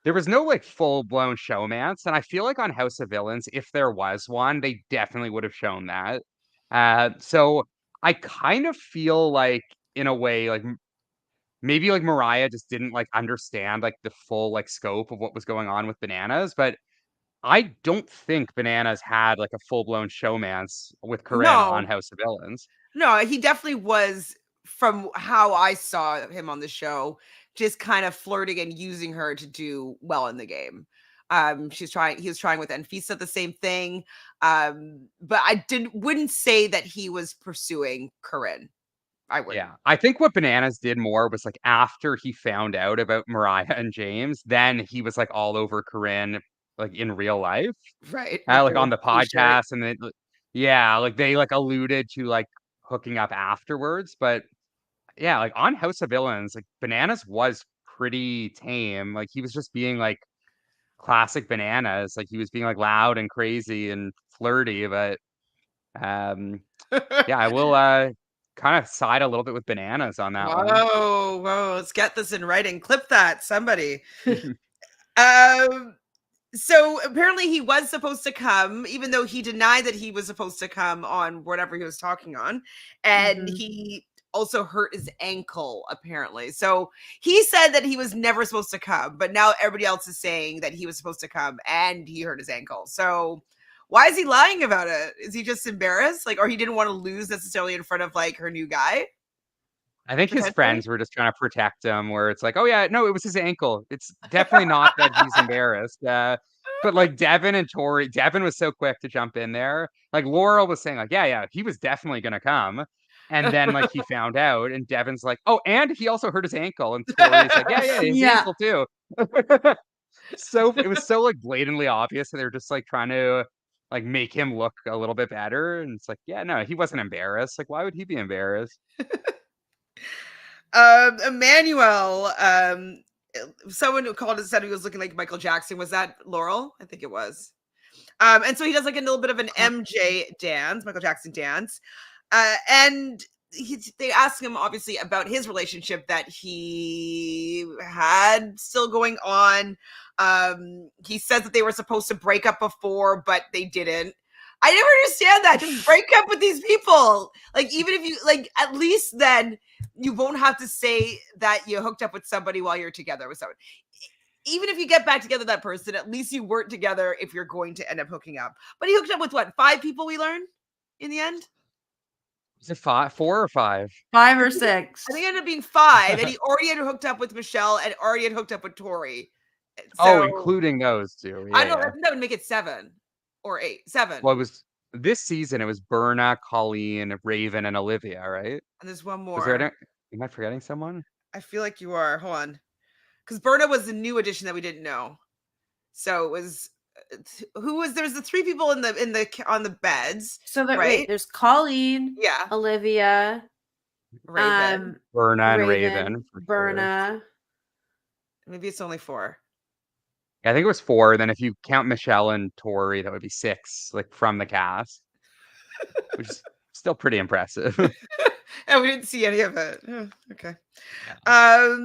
there was no like full blown showmance. And I feel like on House of Villains, if there was one, they definitely would have shown that. So I kind of feel like in a way, like maybe like Moriah just didn't like understand like the full like scope of what was going on with Bananas, but I don't think Bananas had like a full blown showmance with Corinne on No, House of Villains. no, he definitely was. From how I saw him on the show, just kind of flirting and using her to do well in the game. He was trying with Anfisa the same thing. But I wouldn't say that he was pursuing Corinne. I wouldn't. Yeah. I think what Bananas did more was like after he found out about Moriah and James, then he was like all over Corinne like in real life. Right. Like on the podcast and then yeah, like they like alluded to like hooking up afterwards. But yeah, like on House of Villains, like Bananas was pretty tame. Like he was just being like classic Bananas. Like he was being like loud and crazy and flirty, but um yeah, I will kind of side a little bit with Bananas on that one. Whoa, let's get this in writing. Clip that, somebody. um So apparently he was supposed to come, even though he denied that he was supposed to come on whatever he was talking on. And he also hurt his ankle, apparently. So he said that he was never supposed to come, but now everybody else is saying that he was supposed to come and he hurt his ankle. So why is he lying about it? Is he just embarrassed? Like, or he didn't want to lose necessarily in front of like her new guy? I think his friends were just trying to protect him, where it's like, oh yeah, no, it was his ankle. It's definitely not that he's embarrassed. But like Devin and Tori, Devin was so quick to jump in there. Like Laurel was saying, like, yeah, he was definitely gonna come. And then like he found out, and Devin's like, oh, and he also hurt his ankle. And Tori's like, yeah, his ankle too. So it was so like blatantly obvious that they're just like trying to like make him look a little bit better. And it's like, yeah, no, he wasn't embarrassed. Like, why would he be embarrassed? Emmanuel, someone who called and said he was looking like Michael Jackson. Was that Laurel? I think it was. And so he does like a little bit of an MJ dance, Michael Jackson dance. And they ask him obviously about his relationship that he had still going on. He says that they were supposed to break up before, but they didn't. I never understand that. Just break up with these people. Like, even if you like, at least then you won't have to say that you hooked up with somebody while you're together with someone. Even if you get back together with that person, at least you weren't together if you're going to end up hooking up. But he hooked up with what, 5 people we learned in the end? Is it 4 or 5? 5 or 6. I think it ended up being 5. And he already had hooked up with Michele and already had hooked up with Tori. So, including those two. Yeah, I know that would make it 7 or 8. 7. Well, it was this season. It was Berna, Colleen, Ravyn, and Olivia, right? And there's one more. Was there? Am I forgetting someone? I feel like you are. Hold on, because Berna was the new addition that we didn't know. So it was who was there's the 3 people on the beds. So right? Wait, there's Colleen, Olivia, Ravyn, Berna, and Ravyn. Berna. Sure. Maybe it's only 4. I think it was 4. Then if you count Michele and Tori, that would be 6, like from the cast, which is still pretty impressive. And we didn't see any of it. Oh, okay. Yeah.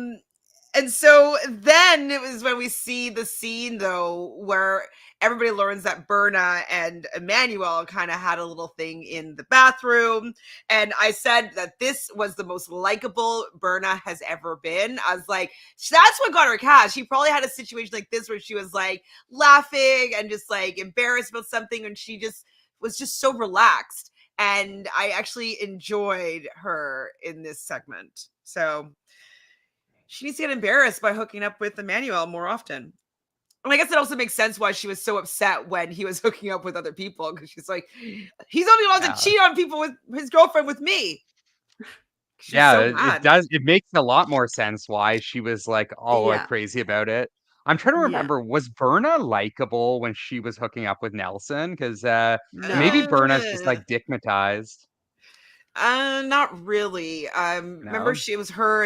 And so then it was when we see the scene, though, where everybody learns that Berna and Emmanuel kind of had a little thing in the bathroom. And I said that this was the most likable Berna has ever been. I was like, that's what got her cast. She probably had a situation like this where she was like laughing and just like embarrassed about something. And she just was just so relaxed. and I actually enjoyed her in this segment. So she needs to get embarrassed by hooking up with Emmanuel more often. And I guess it also makes sense why she was so upset when he was hooking up with other people, because she's like, he's only allowed to cheat on people with his girlfriend with me. She was Yeah, so it mad. does. It makes a lot more sense why she was like all like Yeah. crazy about it. I'm trying to Yeah. remember, was Berna likable when she was hooking up with Nelson? Because maybe No. Berna's just like dickmatized. Not really. Remember No. she was her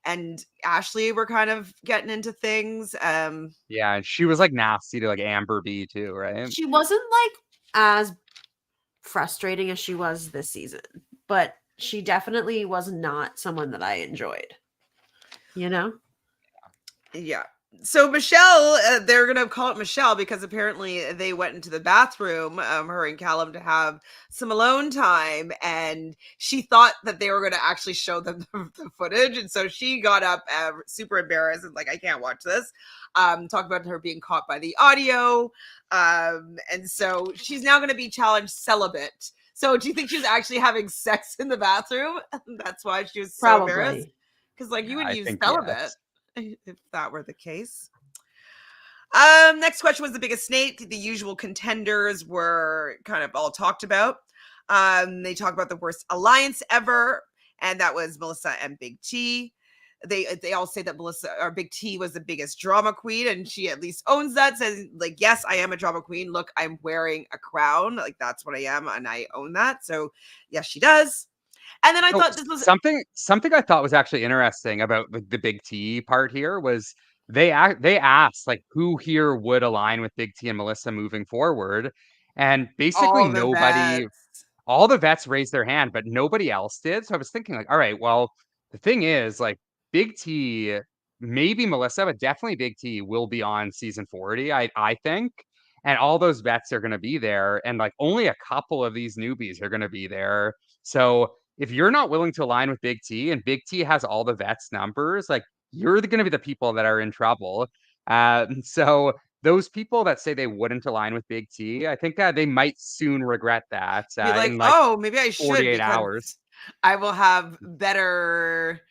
and Ashley were kind of getting into things. Yeah, and she was like nasty to like Amber B too, right? She wasn't like as frustrating as she was this season, but she definitely was not someone that I enjoyed. You know? Yeah. So Michele, they're gonna call it Michele because apparently they went into the bathroom, her and Callum, to have some alone time, and she thought that they were gonna actually show them the footage, and so she got up, super embarrassed and like, I can't watch this. Talk about her being caught by the audio, and so she's now gonna be challenged celibate. So do you think she was actually having sex in the bathroom? That's why she was so embarrassed. Probably. Because like you would I use think celibate yes. if that were the case. Next question was the biggest snake. The usual contenders were kind of all talked about. They talk about the worst alliance ever, and that was Melissa and Big T. They all say that Melissa or Big T was the biggest drama queen, and she at least owns that. Says like, yes, I am a drama queen. Look, I'm wearing a crown. Like that's what I am, and I own that. So yes, she does. And then I Oh, thought this was something I thought was actually interesting about the Big T part here was they asked like who here would align with Big T and Melissa moving forward, and basically all the nobody, vets. all the vets raised their hand, but nobody else did. So I was thinking like, all right, well, the thing is like Big T, maybe Melissa, but definitely Big T will be on season 40, I think. And all those vets are going to be there, and like only a couple of these newbies are going to be there. So if you're not willing to align with Big T and Big T has all the vets numbers, like you're going to be the people that are in trouble. So those people that say they wouldn't align with Big T, I think they might soon regret that Be like, in like oh, maybe I should 48 because hours. I will have better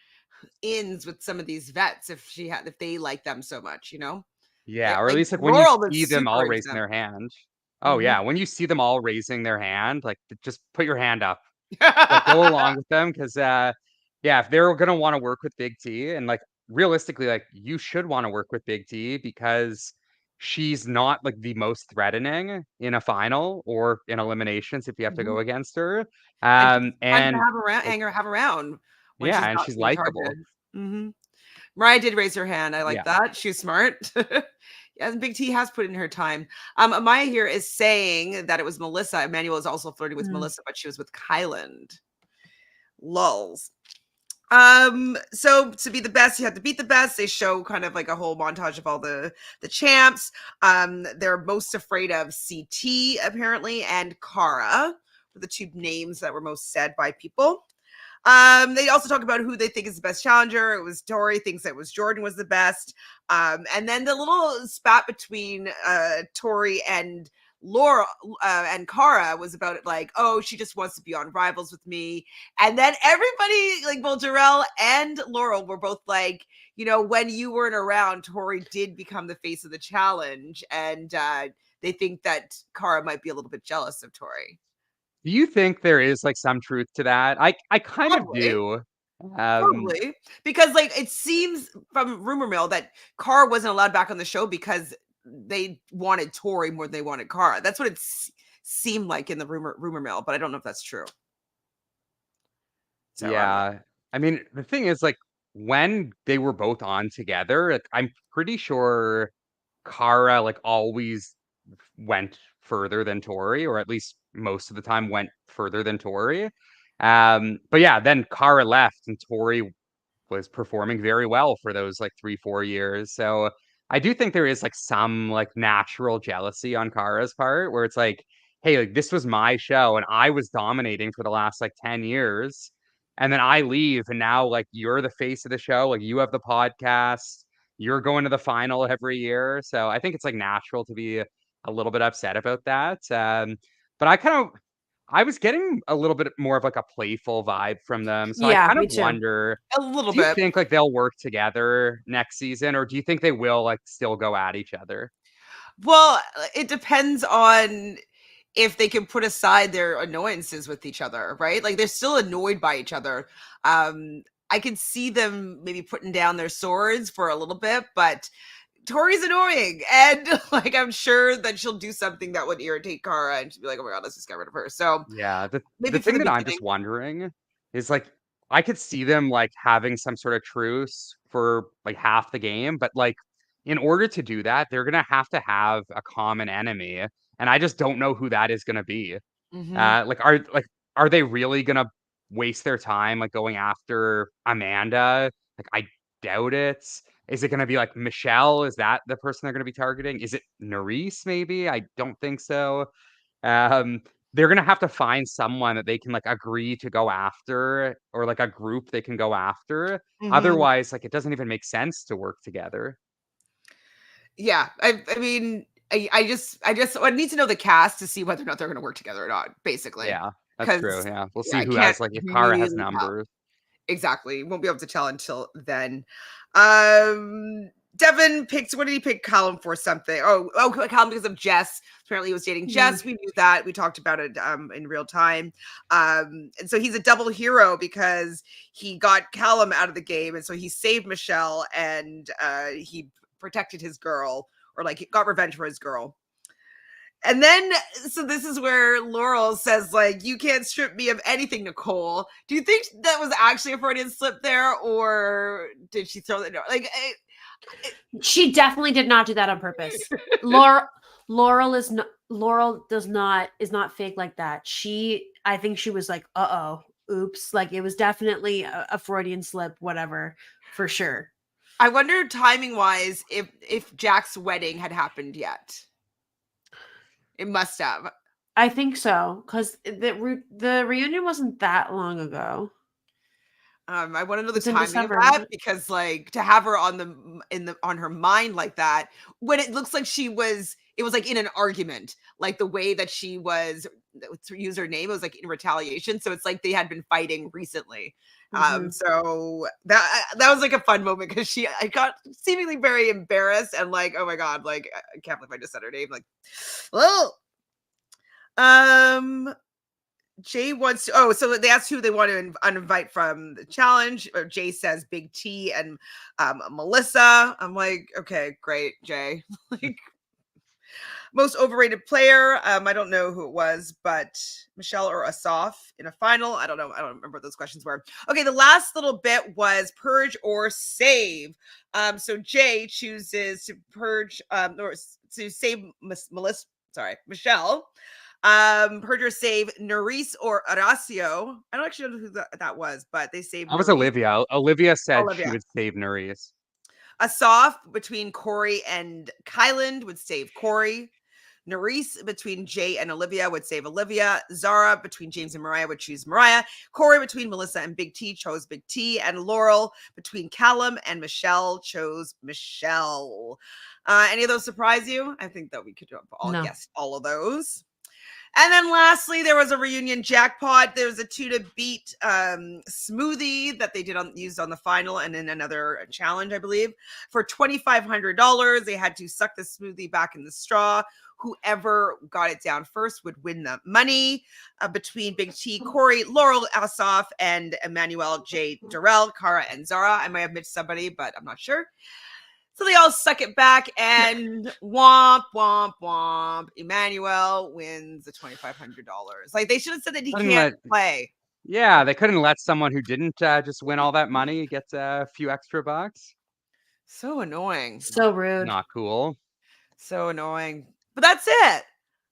ins with some of these vets if they like them so much, you know? Yeah, or at Like least like when you Laurel was see them super all into raising them. their hand. Oh Mhm. yeah, when you see them all raising their hand, like just put your hand up. Like go along with them because yeah, if they're gonna want to work with Big T and like realistically, like you should want to work with Big T because she's not like the most threatening in a final or in eliminations if you have to go Mhm. against her. And she's fun to And have around, like have around when yeah, she's and not she's being likable. targeted. Mhm. Mariah did raise her hand. I like Yeah. that. She's smart. Yeah, and Big T has put in her time. Amaya here is saying that it was Melissa. Emmanuel is also flirting with Mm. Melissa, but she was with Kyland. Lulls. So to be the best, you have to beat the best. They show kind of like a whole montage of all the champs. They're most afraid of CT apparently and Cara were the two names that were most said by people. They also talk about who they think is the best challenger. It was Tori thinks that was Jordan was the best. And then the little spat between Tori and Laura and Cara was about it like, oh, she just wants to be on Rivals with me. And then everybody, like both Jarrell and Laurel, were both like, you know, when you weren't around, Tori did become the face of the challenge. And they think that Cara might be a little bit jealous of Tori. Do you think there is like some truth to that? I kind of Probably. do. Um, Probably because, like, it seems from rumor mill that Cara wasn't allowed back on the show because they wanted Tori more than they wanted Cara. That's what it seemed like in the rumor mill, but I don't know if that's true. So I don't know. Yeah. I mean, the thing is, like, when they were both on together, like, I'm pretty sure Kara, like, always went further than Tori, or at least most of the time went further than Tori. But yeah, then Kara left and Tori was performing very well for those like 3, 4 years. So I do think there is like some like natural jealousy on Kara's part where it's like, hey, like this was my show and I was dominating for the last like 10 years. And then I leave and now like you're the face of the show. Like you have the podcast, you're going to the final every year. So I think it's like natural to be a little bit upset about that. But I kind of I was getting a little bit more of like a playful vibe from them. So I Yeah, kind of me too. wonder, A little do you bit. think like they'll work together next season, or do you think they will like still go at each other? Well, it depends on if they can put aside their annoyances with each other, right? Like they're still annoyed by each other. I could see them maybe putting down their swords for a little bit, but Tori's annoying, and like I'm sure that she'll do something that would irritate Kara, and she'll be like, "Oh my god, let's just get rid of her." So Yeah, the maybe for thing the that I'm beginning. just wondering is like I could see them like having some sort of truce for like half the game, but like in order to do that, they're gonna have to have a common enemy, and I just don't know who that is gonna be. Hmm. Like are they really gonna waste their time like going after Amanda? Like I doubt it. Is it gonna be like Michele? Is that the person they're gonna be targeting? Is it Nurys maybe? I don't think so. Um, they're gonna have to find someone that they can like agree to go after, or like a group they can go after. Hmm. Otherwise, like it doesn't even make sense to work together. Yeah, I mean, I need to know the cast to see whether or not they're going to work together or not, basically, Yeah, that's true. because Yeah, we'll yeah, see I who can't has like if Kara has really tell. numbers. Exactly. Won't be able to tell until then. Um Devin picked, what did he pick Callum for something? Oh, Callum because of Jess. Apparently he was dating Mhm. Jess. We knew that. We talked about it in real time. And so he's a double hero because he got Callum out of the game, and so he saved Michele, and he protected his girl, or like he got revenge for his girl. And then, so this is where Laurel says, like, you can't strip me of anything, Nicole. Do you think that was actually a Freudian slip there, or did she throw that? No, like, She definitely did not do that on purpose. Laurel is not fake like that. I think she was like, oops. Like it was definitely a Freudian slip, whatever, for sure. I wonder timing wise if Jack's wedding had happened yet. It must have. I think so because the reunion wasn't that long ago. I want to know It the was in timing of December, that, wasn't it? because like to have her on her mind like that, when it looks like it was like in an argument, like the way that she was, to use her name, it was like in retaliation. So it's like they had been fighting recently. Mhm. So that was like a fun moment because I got seemingly very embarrassed and like, oh my god, like I can't believe I just said her name. Like, well, um, Jay wants to, so they asked who they want to uninvite from the challenge. Or Jay says Big T and Melissa. I'm like, okay, great, Jay. Like, most overrated player. I don't know who it was, but Michele or Asaf in a final. I don't know. I don't remember what those questions were. Okay, the last little bit was purge or save. So Jay chooses to purge, or to save Melissa. Sorry, Michele. Purge or save Nurys or Horacio. I don't actually know who that was, but they saved That was Nurys. Olivia. Olivia said she Olivia. would save Nurys. Asaf between Corey and Kyland would save Corey. Nurys between Jay and Olivia would save Olivia. Zara between James and Moriah would choose Moriah. Corey between Melissa and Big T chose Big T. And Laurel between Callum and Michele chose Michele. Any of those surprise you? I think that we could have all No. guessed all of those. And then lastly, there was a reunion jackpot. There was a tuna beet smoothie that they used on the final and in another challenge, I believe, for $2,500. They had to suck the smoothie back in the straw. Whoever got it down first would win the money. Between Big T, Corey, Laurel, Asaf, and Emmanuel, J, Darrell, Kara, and Zara. I might have missed somebody, but I'm not sure. So they all suck it back, and womp, womp, womp. Emmanuel wins the $2,500. Like, they should have said that he Couldn't can't let, play. yeah, they couldn't let someone who didn't just win all that money get a few extra bucks. So annoying. So rude. Not cool. So annoying. But that's it.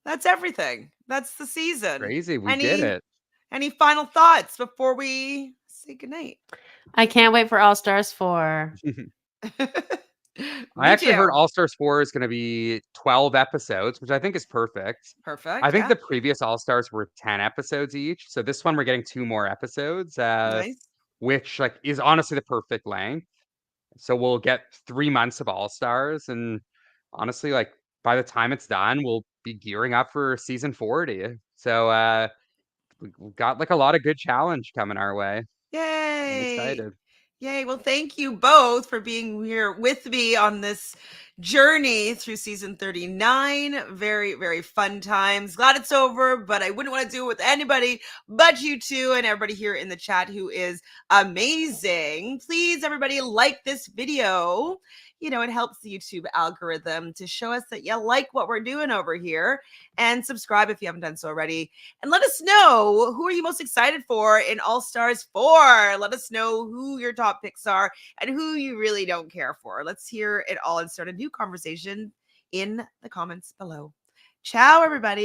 That's everything. That's the season. Crazy. We did Any it. any final thoughts before we say goodnight? I can't wait for All Stars 4. I Me actually heard too. All Stars 4 is going to be 12 episodes, which I think is perfect. I Perfect. think Yeah. the previous All Stars were 10 episodes each. So this one we're getting 2 more episodes, Nice. which like is honestly the perfect length. So we'll get 3 months of All Stars, and honestly, like by the time it's done, we'll be gearing up for season 40. So we've got like a lot of good challenge coming our way. I'm Yay. excited. Yay. Well, thank you both for being here with me on this journey through season 39. Very, very fun times. Glad it's over, but I wouldn't want to do it with anybody but you two and everybody here in the chat who is amazing. Please, everybody, like this video. You know, it helps the YouTube algorithm to show us that you like what we're doing over here, and subscribe if you haven't done so already. And let us know, who are you most excited for in All Stars 4? Let us know who your top picks are and who you really don't care for. Let's hear it all and start a new conversation in the comments below. Ciao, everybody.